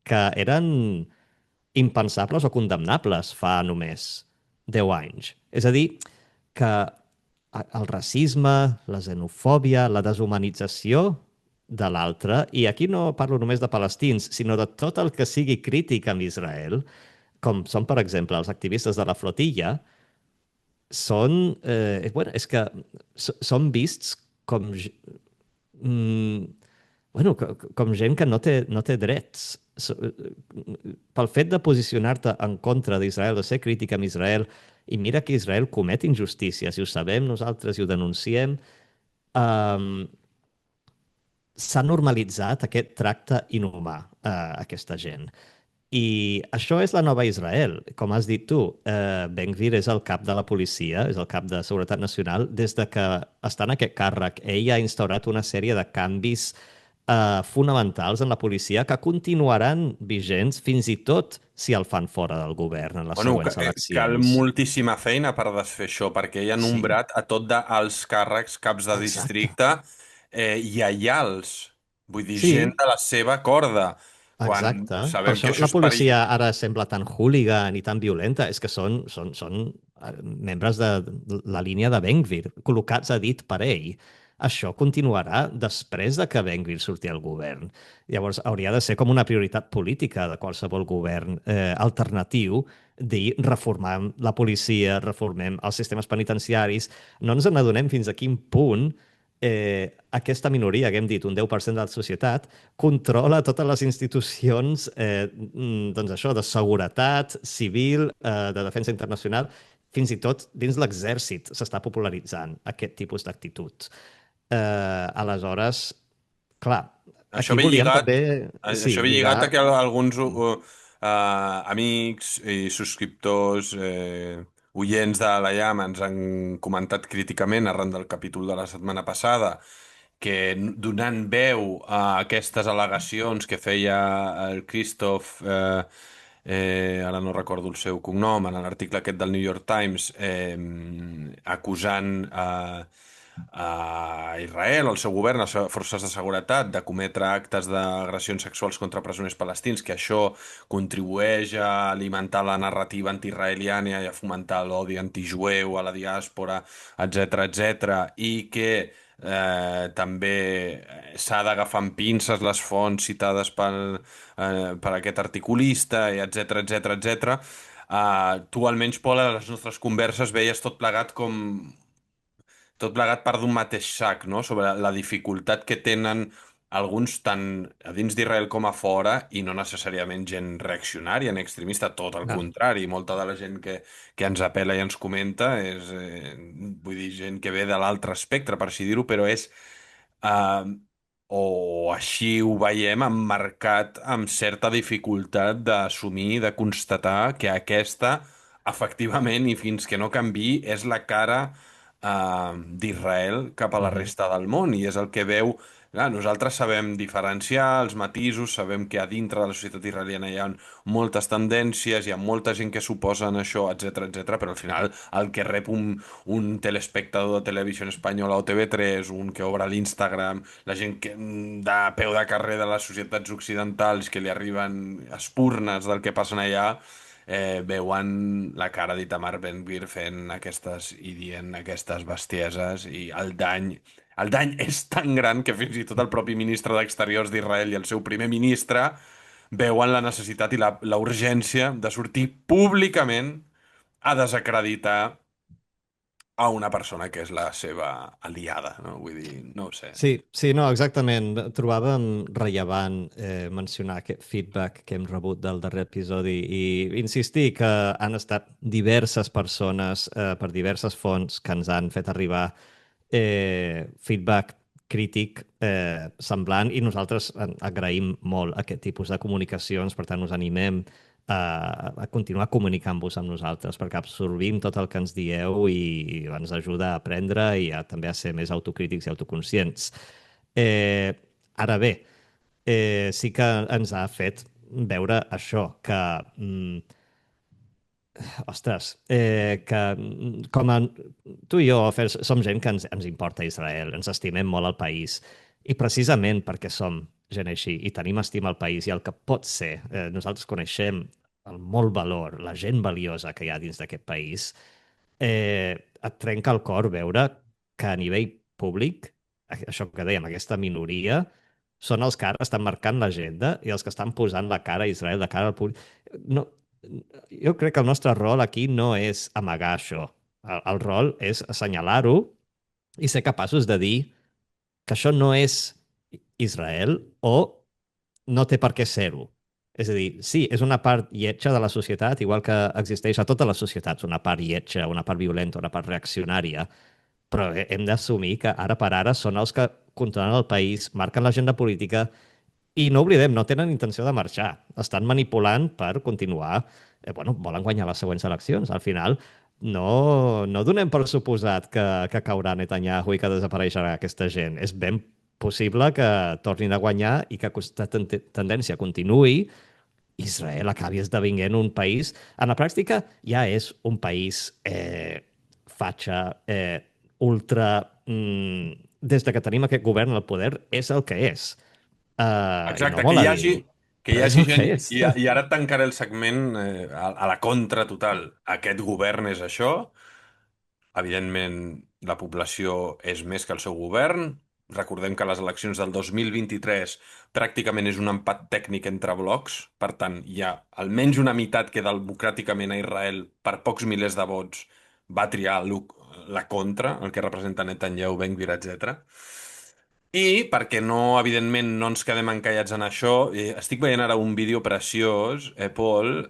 que eren impensables o condemnables fa només 10 anys. És a dir, que el racisme, la xenofòbia, la deshumanització de l'altre, i aquí no parlo només de palestins, sinó de tot el que sigui crític amb Israel, com són, per exemple, els activistes de la flotilla, són, bueno, és que són vists com, mm, bueno, com gent que no té drets. Pel fet de posicionar-te en contra d'Israel, de ser crític amb Israel, i mira que Israel comet injustícies, i ho sabem nosaltres i ho denunciem, um, s'ha normalitzat aquest tracte inhumà a aquesta gent. I això és la nova Israel. Com has dit tu, Ben Gvir és el cap de la policia, és el cap de Seguretat Nacional. Des de que està en aquest càrrec, ell ha instaurat una sèrie de canvis fonamentals en la policia que continuaran vigents fins i tot si el fan fora del govern en les Bueno, següents cal eleccions. moltíssima feina per desfer això, perquè ell ha Sí, nombrat a tot els càrrecs, caps de exacte. districte, lleials. Vull dir, gent Sí, de la seva corda. Quan exacte. Per sabem que això això la és perill. policia ara sembla tan hooligan i tan violenta. És que són membres de la línia de Ben Gvir, col·locats a dit per ell. Això continuarà després de que Ben Gvir surti al govern. Llavors, hauria de ser com una prioritat política de qualsevol govern alternatiu dir reformar la policia, reformem els sistemes penitenciaris. No ens n'adonem fins a quin punt aquesta minoria, que hem dit un 10% de la societat, controla totes les institucions doncs això, de seguretat civil, de defensa internacional, fins i tot dins l'exèrcit s'està popularitzant aquest tipus d'actitud. Aleshores, clar, Això aquí ve volíem lligat, també, això sí, ve lligat a lligar... que alguns amics i subscriptors, oients de la Llam ens han comentat críticament arran del capítol de la setmana passada que donant veu a aquestes al·legacions que feia el Christoph, ara no recordo el seu cognom, en l'article aquest del New York Times, acusant a Israel, al seu govern, a les forces de seguretat, de cometre actes d'agressions sexuals contra presoners palestins, que això contribueix a alimentar la narrativa antiisraeliana i a fomentar l'odi antijueu a la diàspora, etc, i que també s'ha d'agafar amb pinces les fonts citades per aquest articulista, i etc. Tu, almenys, Pol, a les nostres converses veies tot plegat part d'un mateix sac, no? Sobre la dificultat que tenen alguns tant a dins d'Israel com a fora, i no necessàriament gent reaccionària ni extremista, tot el No. contrari. Molta de la gent que ens apel·la i ens comenta és, vull dir, gent que ve de l'altre espectre, per així dir-ho, però és eh, o així ho veiem, emmarcat amb certa dificultat d'assumir, de constatar que aquesta, efectivament, i fins que no canvi, és la cara d'Israel cap a la Mhm. resta del món, i és el que veu. Clar, nosaltres sabem diferenciar els matisos, sabem que a dintre de la societat israeliana hi ha moltes tendències, hi ha molta gent que s'oposa a això, etc, però al final el que rep un telespectador de televisió espanyola o TV3, un que obre l'Instagram, la gent que, de peu de carrer de les societats occidentals, que li arriben espurnes del que passen allà, veuen la cara d'Itamar Ben-Gvir fent aquestes i dient aquestes bestieses, i el dany és tan gran que fins i tot el propi ministre d'Exteriors d'Israel i el seu primer ministre veuen la necessitat i la urgència de sortir públicament a desacreditar a una persona que és la seva aliada, no? Vull dir, no ho sé. Sí, sí, no, exactament. Trobàvem rellevant mencionar aquest feedback que hem rebut del darrer episodi i insistir que han estat diverses persones per diverses fonts que ens han fet arribar feedback crític semblant, i nosaltres agraïm molt aquest tipus de comunicacions. Per tant, us animem a continuar comunicant-vos amb nosaltres, perquè absorbim tot el que ens dieu i ens ajuda a aprendre i també a ser més autocrítics i autoconscients. Eh, Ara bé, sí que ens ha fet veure això, que ostres, com a, tu i jo, Fer, som gent que ens importa Israel, ens estimem molt el país, i precisament perquè som gent així i tenim estima al país i el que pot ser, nosaltres coneixem el molt valor, la gent valiosa que hi ha dins d'aquest país, et trenca el cor veure que a nivell públic, això que dèiem, aquesta minoria, són els que ara estan marcant l'agenda i els que estan posant la cara a Israel, la cara al públic. No, jo crec que el nostre rol aquí no és amagar això. El rol és assenyalar-ho i ser capaços de dir que això no és Israel o no té per què ser-ho. És a dir, sí, és una part lletja de la societat, igual que existeix a totes les societats una part lletja, una part violenta, una part reaccionària, però hem d'assumir que ara per ara són els que controlen el país, marquen l'agenda política i no oblidem, no tenen intenció de marxar. Estan manipulant per continuar. Bueno, volen guanyar les següents eleccions. Al final, no donem per suposat que caurà Netanyahu i que desapareixerà aquesta gent. És ben possible que tornin a guanyar i que aquesta tendència continuï. Israel acabi esdevenint un país... En la pràctica ja és un país fatxa, ultra... des de que tenim aquest govern al poder, és el que és. I no Exacte, vol dir, que hi però és hagi el que gent, és. i ara tancaré el segment a la contra total. Aquest govern és això, evidentment la població és més que el seu govern. Recordem que les eleccions del 2023 pràcticament és un empat tècnic entre blocs, per tant hi ha almenys una meitat que democràticament a Israel per pocs milers de vots va triar la contra, el que representa Netanyahu, Ben Gvir, etc. I perquè no, evidentment, no ens quedem encallats en això, estic veient ara un vídeo preciós, Paul,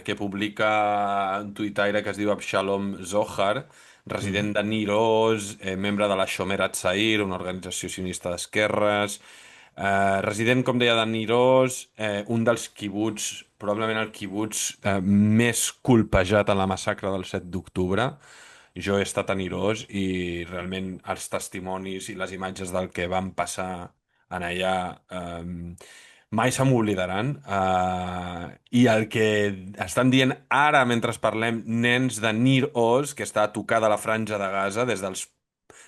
que publica un tuitaire que es diu Abshalom Zohar, Mhm. resident de Niroz, membre de la Shomer Hatzair, una organització sionista d'esquerres, resident, com deia, de Niroz, un dels quibuts, probablement el quibuts més colpejat en la massacre del 7 d'octubre. Jo he estat a Nirós i realment els testimonis i les imatges del que van passar en allà mai se m'oblidaran. I el que estan dient ara, mentre parlem, nens de Nir Oz, que està a tocar de la franja de Gaza, des dels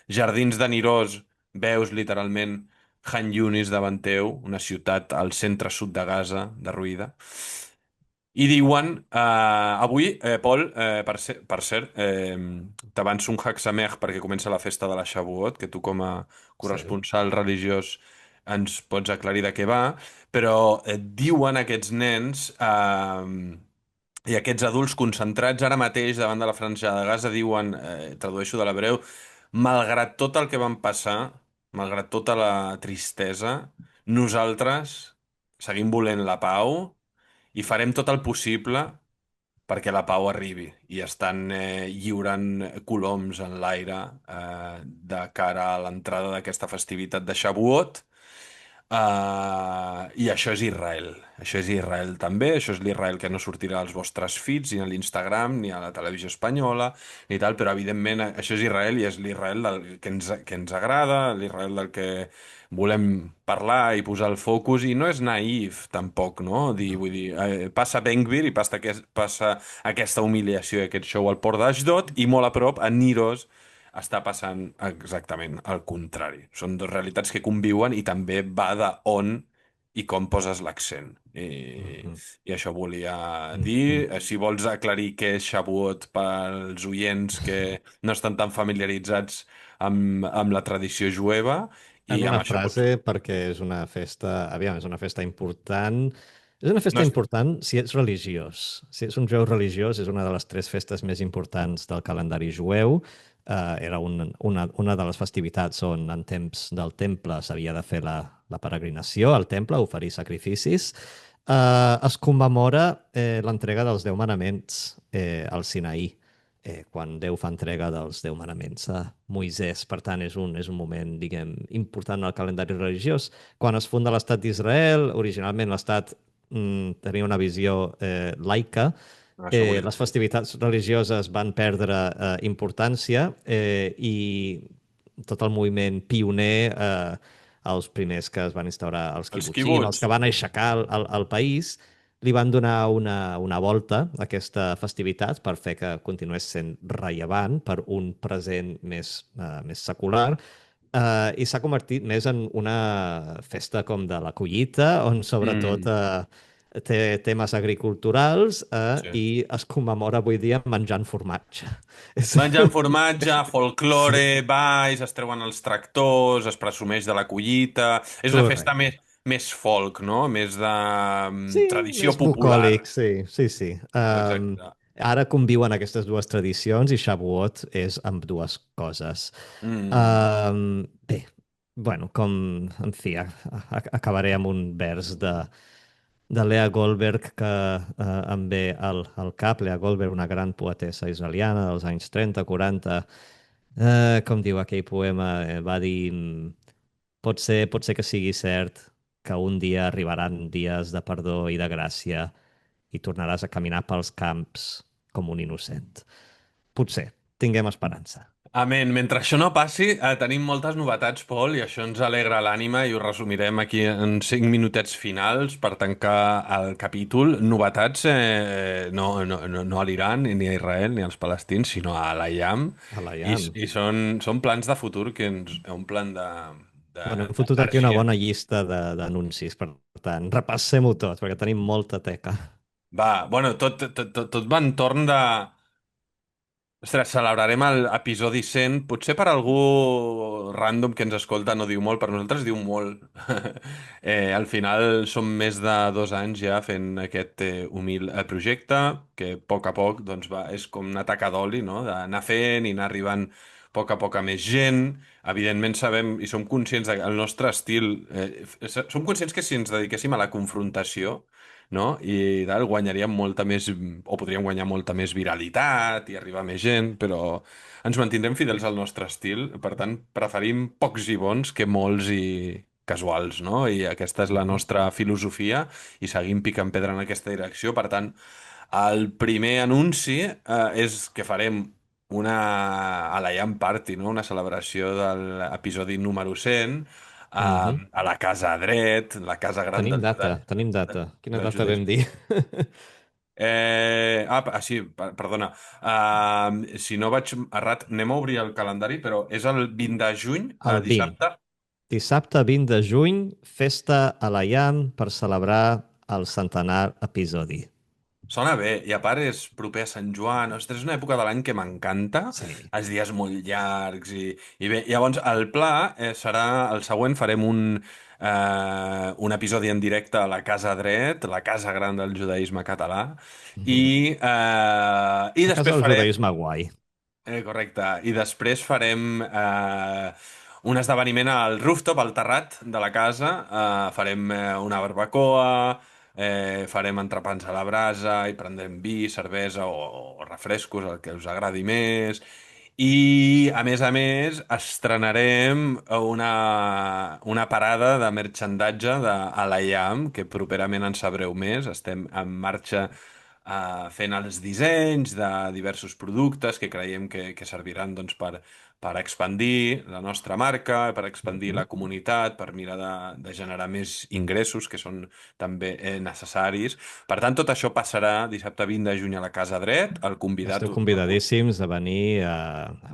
jardins de Nirós, veus literalment Han Yunis davant teu, una ciutat al centre-sud de Gaza, derruïda. I diuen, avui, Pol, per cert, t'avanço un Hag Sameach perquè comença la festa de la Shavuot, que tu com a Sí. corresponsal religiós ens pots aclarir de què va, però diuen aquests nens i aquests adults concentrats ara mateix davant de la Franja de Gaza diuen, tradueixo de l'hebreu, malgrat tot el que van passar, malgrat tota la tristesa, nosaltres seguim volent la pau i farem tot el possible perquè la pau arribi i estan lliurant coloms en l'aire de cara a l'entrada d'aquesta festivitat de Shavuot. I això és Israel. Això és Israel també. Això és l'Israel que no sortirà als vostres feeds, ni a l'Instagram, ni a la televisió espanyola, ni tal, però evidentment això és Israel i és l'Israel que ens agrada, l'Israel del que volem parlar i posar el focus, i no és naïf tampoc, no? Vull dir, passa Ben Gvir i passa aquesta humiliació i aquest show al port d'Ashdod i molt a prop, a Niros, està passant exactament el contrari. Són dues realitats que conviuen i també va de on i com poses l'accent. Mhm. I això volia dir. Mhm. Si vols aclarir què és Shavuot pels oients que no estan tan familiaritzats amb la tradició jueva En i una amb això pots... frase, perquè és una festa, aviam, és una festa important. És una No festa és... important si ets religiós. Si ets un jueu religiós, és una de les tres festes més importants del calendari jueu. Era una de les festivitats on en temps del temple s'havia de fer la peregrinació al temple, oferir sacrificis. Es commemora l'entrega dels 10 manaments al Sinaí quan Déu fa entrega dels 10 manaments a Moisès. Per tant, és un moment, diguem, important al calendari religiós. Quan es funda l'Estat d'Israel, originalment l'Estat tenia una visió laica, Això volia les dir. festivitats religioses van perdre importància i tot el moviment pioner, els primers que es van instaurar als Els kibbutzim, els quibuts. que van aixecar el país, li van donar una volta a aquesta festivitat per fer que continués sent rellevant per un present més secular i s'ha convertit més en una festa com de la collita, on sobretot Mm. té temes agriculturals Sí. i es commemora avui dia menjant formatge. Menjant formatge, Sí, folklore, balls, es treuen els tractors, es presumeix de la collita... És una festa correcte. més folk, no? Més de Sí, tradició més popular. bucòlic, sí, sí, sí. Exacte. Ara conviuen aquestes dues tradicions i Shavuot és amb dues coses. Mm. Bé, bueno, com, en fi, acabaré amb un vers de Lea Goldberg que em ve al cap. Lea Goldberg, una gran poetessa israeliana dels anys 30-40, com diu aquell poema, va dir pot ser que sigui cert que un dia arribaran dies de perdó i de gràcia i tornaràs a caminar pels camps com un innocent. Potser, tinguem esperança. Amén. Mentre això no passi, tenim moltes novetats, Pol, i això ens alegra l'ànima i ho resumirem aquí en 5 minutets finals per tancar el capítol. Novetats no a l'Iran, ni a Israel, ni als palestins, sinó a l'Ayam. A la I, llam. i són plans de futur que ens omplen Bueno, hem fotut aquí una d'energia. bona llista d'anuncis, per tant, repassem-ho tot, perquè tenim molta teca. Va, bueno, tot va entorn de... Ostres, celebrarem l'episodi 100. Potser per algú random que ens escolta no diu molt, per nosaltres diu molt. Al final som més de 2 anys ja fent aquest humil projecte, que a poc doncs, és com una taca d'oli, no? D'anar fent i anar arribant a poc a més gent. Evidentment sabem i som conscients del nostre estil. Som conscients que si ens dediquéssim a la confrontació, no? I tal, guanyaríem molta més, o podríem guanyar molta més viralitat i arribar a més gent, però ens mantindrem fidels al nostre estil, per tant, preferim pocs i bons que molts i casuals, no? I aquesta és la Mhm. nostra filosofia i seguim picant pedra en aquesta direcció. Per tant, el primer anunci és que farem a la Yam Party, no? Una celebració de l'episodi número 100 Mhm. a la Casa Dret, la casa gran Tenim dels data, judeus, tenim data. Quina dels data judeus. vam dir? Sí, perdona. Si no vaig errat, anem a obrir el calendari, però és el 20 de juny, El 20. dissabte. Dissabte 20 de juny, festa a la IAM per celebrar el centenar episodi. Sona bé, i a part és proper a Sant Joan. Ostres, és una època de l'any que m'encanta, Sí. els dies molt llargs i bé. Llavors, el pla serà el següent, farem un episodi en directe a la Casa Dret, la casa gran del judaïsme català, i La casa després del farem... judaïsme guai. Correcte. I després farem un esdeveniment al rooftop, al terrat de la casa. Farem una barbacoa, farem entrepans a la brasa i prendrem vi, cervesa o refrescos, el que us agradi més. I, a més, estrenarem una parada de merchandatge a la IAM, que properament en sabreu més. Estem en marxa fent els dissenys de diversos productes que creiem que serviran doncs, per expandir la nostra marca, per expandir la Mhm. comunitat, per mirar de generar més ingressos que són també necessaris. Per tant, tot això passarà dissabte 20 de juny a la Casa Dret. El convidat... Esteu convidadíssims a venir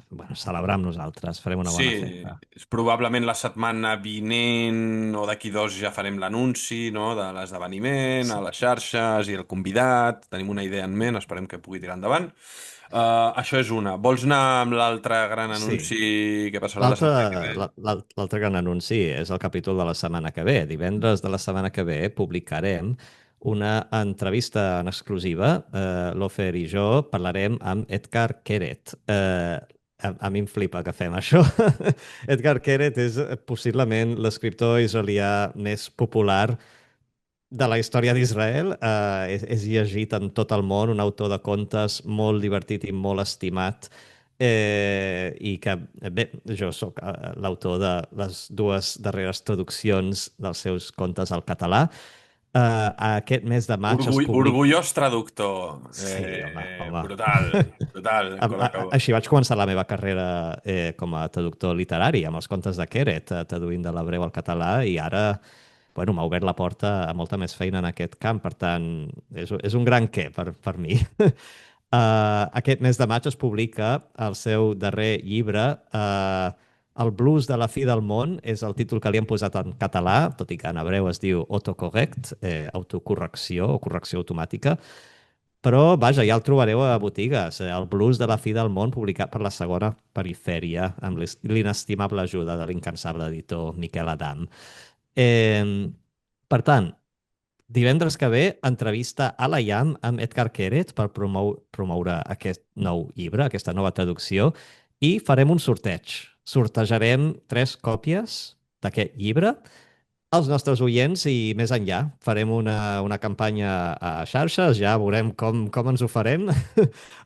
bueno, celebrar amb nosaltres. Farem una Sí, bona festa. probablement la setmana vinent o d'aquí 2 ja farem l'anunci, no, de l'esdeveniment a Sí. les xarxes i el convidat. Tenim una idea en ment, esperem que pugui tirar endavant. Això és una. Vols anar amb l'altre gran Sí. anunci que passarà la L'altre setmana que ve? l'altre gran anunci és el capítol de la setmana que ve. Divendres de la setmana que ve publicarem una entrevista en exclusiva. L'Ofer i jo parlarem amb Edgar Keret. A mi em flipa que fem això. Edgar Keret és possiblement l'escriptor israelià més popular de la història d'Israel. És llegit en tot el món, un autor de contes molt divertit i molt estimat. I que, bé, jo sóc l'autor de les dues darreres traduccions dels seus contes al català. Aquest mes de maig es publica... Orgullós traductor. Sí, home, home. Brutal, Colacabó. Així vaig començar la meva carrera com a traductor literari, amb els contes de Keret, traduint de l'hebreu al català, i ara, bueno, m'ha obert la porta a molta més feina en aquest camp, per tant, és un gran què per mi. Aquest mes de maig es publica el seu darrer llibre, El blues de la fi del món és el títol que li han posat en català, tot i que en hebreu es diu autocorrect, autocorrecció o correcció automàtica. Però, vaja, ja el trobareu a botigues. El blues de la fi del món, publicat per la segona perifèria, amb l'inestimable ajuda de l'incansable editor Miquel Adam. Per tant, divendres que ve, entrevista a la IAM amb Edgar Queret per promoure aquest nou llibre, aquesta nova traducció, i farem un sorteig. Sortejarem 3 còpies d'aquest llibre als nostres oients i més enllà. Farem una campanya a xarxes, ja veurem com ens ho farem.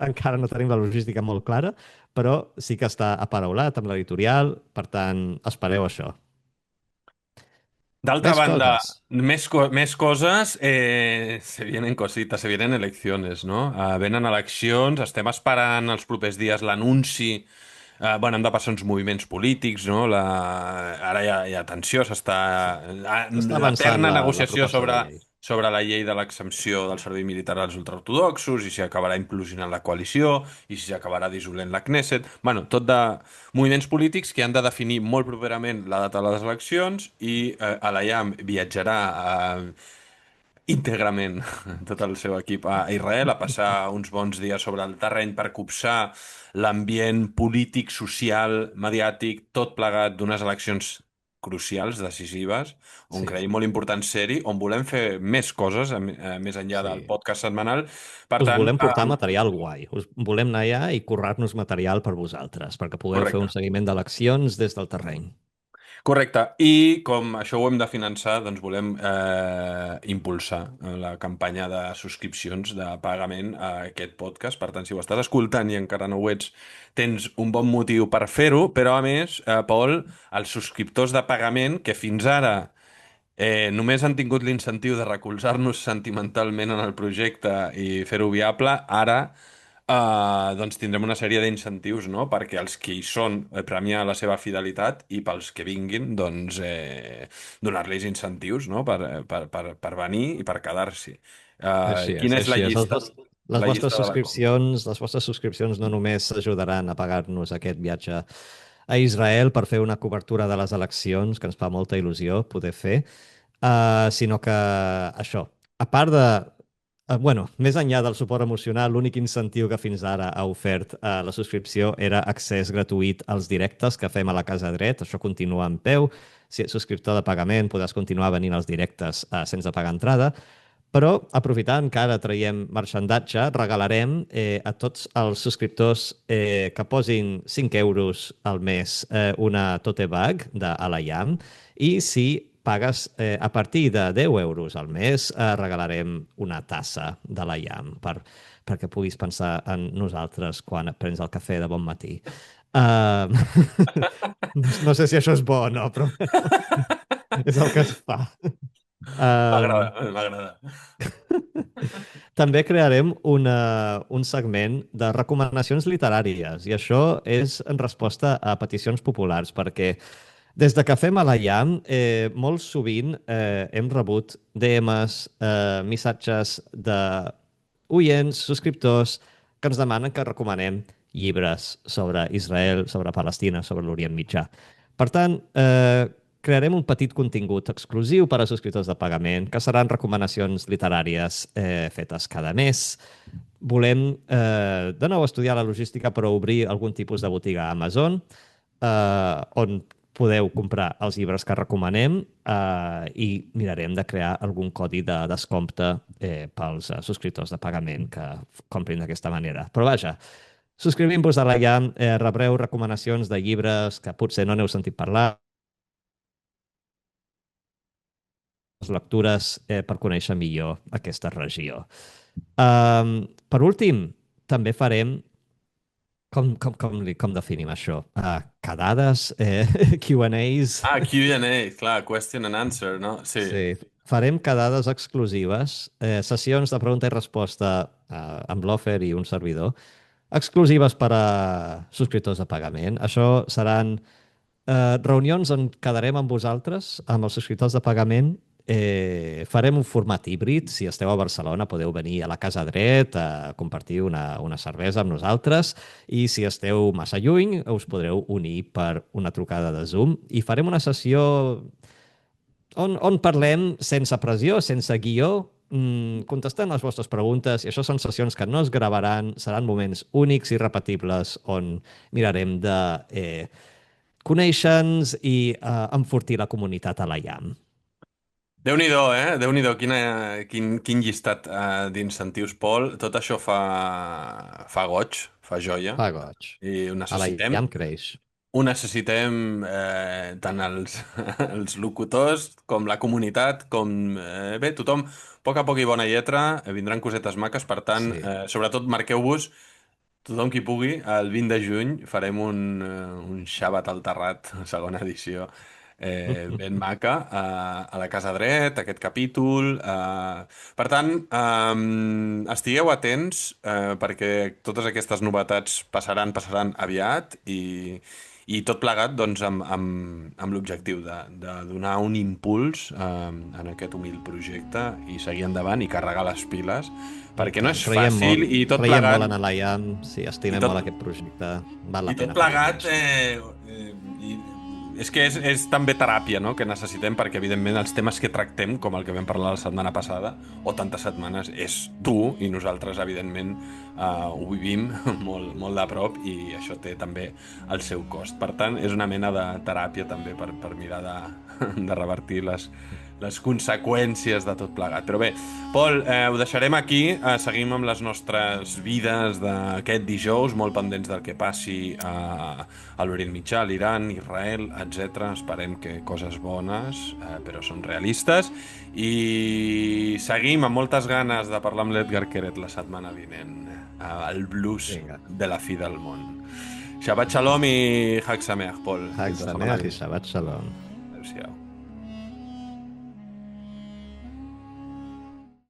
Encara no tenim la logística molt clara, però sí que està aparaulat amb l'editorial, per tant, espereu això. D'altra Més banda, coses. més coses, se vienen cositas, se vienen elecciones, no? Venen eleccions, estem esperant els propers dies l'anunci. Bueno, han de passar uns moviments polítics, no? Ara hi ha tensió, S'està avançant l'eterna la negociació proposta de llei. sobre la llei de l'exempció del servei militar als ultraortodoxos i si acabarà implosionant la coalició i si s'acabarà dissolent la Knesset. Bueno, tot de moviments polítics que han de definir molt properament la data de les eleccions i Alayam viatjarà íntegrament tot el seu equip a Israel a passar uns bons dies sobre el terreny per copsar l'ambient polític, social, mediàtic, tot plegat d'unes eleccions crucials, decisives, on Sí, creiem molt important ser-hi, on volem fer més coses, més enllà del sí. podcast setmanal. Per Us tant, volem portar material guai. Us volem anar allà i currar-nos material per vosaltres, perquè pugueu fer correcte. un seguiment d'eleccions des del terreny. Correcte. I com això ho hem de finançar, doncs volem impulsar la campanya de subscripcions de pagament a aquest podcast. Per tant, si ho estàs escoltant i encara no ho ets, tens un bon motiu per fer-ho, però a més, Pol, els subscriptors de pagament que fins ara només han tingut l'incentiu de recolzar-nos sentimentalment en el projecte i fer-ho viable, ara doncs tindrem una sèrie d'incentius, no? Perquè els que hi són premiar la seva fidelitat i pels que vinguin, doncs donar-los incentius, no? Per venir i per quedar-s'hi. Així és, Quina és la així és. llista? Les La vostres llista de la compra. subscripcions, les vostres subscripcions no només ajudaran a pagar-nos aquest viatge a Israel per fer una cobertura de les eleccions, que ens fa molta il·lusió poder fer, sinó que això, a part de bueno, més enllà del suport emocional, l'únic incentiu que fins ara ha ofert la subscripció era accés gratuït als directes que fem a la Casa Dret. Això continua en peu. Si ets subscriptor de pagament, podràs continuar venint als directes sense pagar entrada. Però, aprofitant que ara traiem marxandatge, regalarem a tots els subscriptors que posin 5 euros al mes una tote bag d'Alayam i si pagues a partir de 10 euros al mes, regalarem una tassa de l'Ayam perquè puguis pensar en nosaltres quan et prens el cafè de bon matí. Uh, no sé si això és bo o no, però és el que es fa. Um, M'agrada, m'agrada. També crearem un segment de recomanacions literàries i això és en resposta a peticions populars perquè des de que fem a la IAM, molt sovint hem rebut DMs, missatges de oients, subscriptors, que ens demanen que recomanem llibres sobre Israel, sobre Palestina, sobre l'Orient Mitjà. Per tant, crearem un petit contingut exclusiu per a subscriptors de pagament, que seran recomanacions literàries fetes cada mes. Volem, de nou, estudiar la logística per obrir algun tipus de botiga a Amazon, on podeu comprar els llibres que recomanem i mirarem de crear algun codi de descompte pels subscriptors de pagament que comprin d'aquesta manera. Però vaja, subscrivint-vos a la IAM, rebreu recomanacions de llibres que potser no n'heu sentit parlar, les lectures per conèixer millor aquesta regió. Per últim, també farem com definim això? Quedades, Q&As. Q&A, clar, question and answer, no? Sí. Sí, farem quedades exclusives, sessions de pregunta i resposta amb l'Offer i un servidor, exclusives per a subscriptors de pagament. Això seran reunions on quedarem amb vosaltres, amb els subscriptors de pagament, Farem un format híbrid. Si esteu a Barcelona podeu venir a la Casa Dret a compartir una cervesa amb nosaltres, i si esteu massa lluny us podreu unir per una trucada de Zoom i farem una sessió on parlem sense pressió, sense guió, contestant les vostres preguntes, i això són sessions que no es gravaran, seran moments únics i repetibles on mirarem de conèixer-nos i enfortir la comunitat a la IAM. Déu-n'hi-do, Déu-n'hi-do, quin llistat d'incentius, Pol. Tot això fa goig, fa joia. Fa goig. I ho A la necessitem. IAM creix. Ho necessitem tant els, els locutors com la comunitat, com bé, tothom, a poc i bona lletra, vindran cosetes maques, per tant, Sí. sobretot marqueu-vos, tothom qui pugui, el 20 de juny farem un Xabat al Terrat, segona edició, ben maca, a la Casa Dret, aquest capítol. Per tant, estigueu atents, perquè totes aquestes novetats passaran aviat i tot plegat doncs, amb l'objectiu de donar un impuls en aquest humil projecte i seguir endavant i carregar les piles, I perquè no tant, és fàcil i tot creiem plegat... molt en la IAM, sí, estimem tot- molt aquest projecte, val la I tot pena. plegat, és que és també teràpia, no?, que necessitem, perquè evidentment els temes que tractem, com el que vam parlar la setmana passada, o tantes setmanes, és tu, i nosaltres evidentment ho vivim molt de prop, i això té també el seu cost. Per tant, és una mena de teràpia també per mirar de revertir les conseqüències de tot plegat. Però bé, Pol, ho deixarem aquí. Seguim amb les nostres vides d'aquest dijous, molt pendents del que passi a l'Orient Mitjà, a l'Iran, Israel, etc. Esperem que coses bones, però són realistes. I seguim amb moltes ganes de parlar amb l'Edgar Queret la setmana vinent. El blues Vinga. de la fi del món. Shabbat Shalom i Hag Sameach, Pol. Hag Fins la setmana Sameach i vinent. Shabbat Shalom. Adéu-siau.